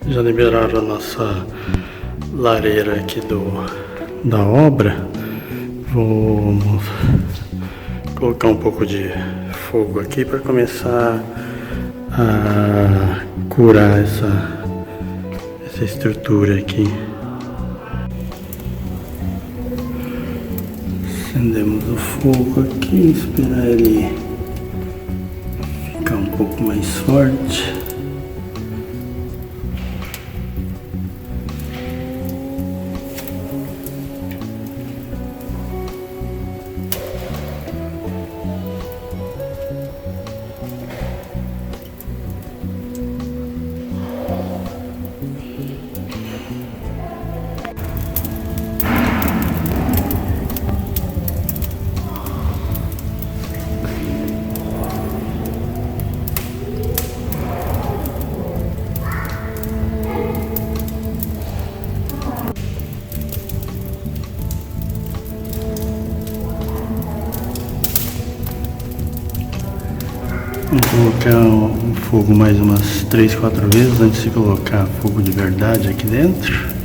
Já liberaram a nossa lareira aqui da obra. Vou colocar um pouco de fogo aqui para começar a curar essa estrutura aqui. Acendemos o fogo aqui, esperar ele ficar um pouco mais forte. Vou colocar o fogo mais umas 3, 4 vezes antes de colocar fogo de verdade aqui dentro.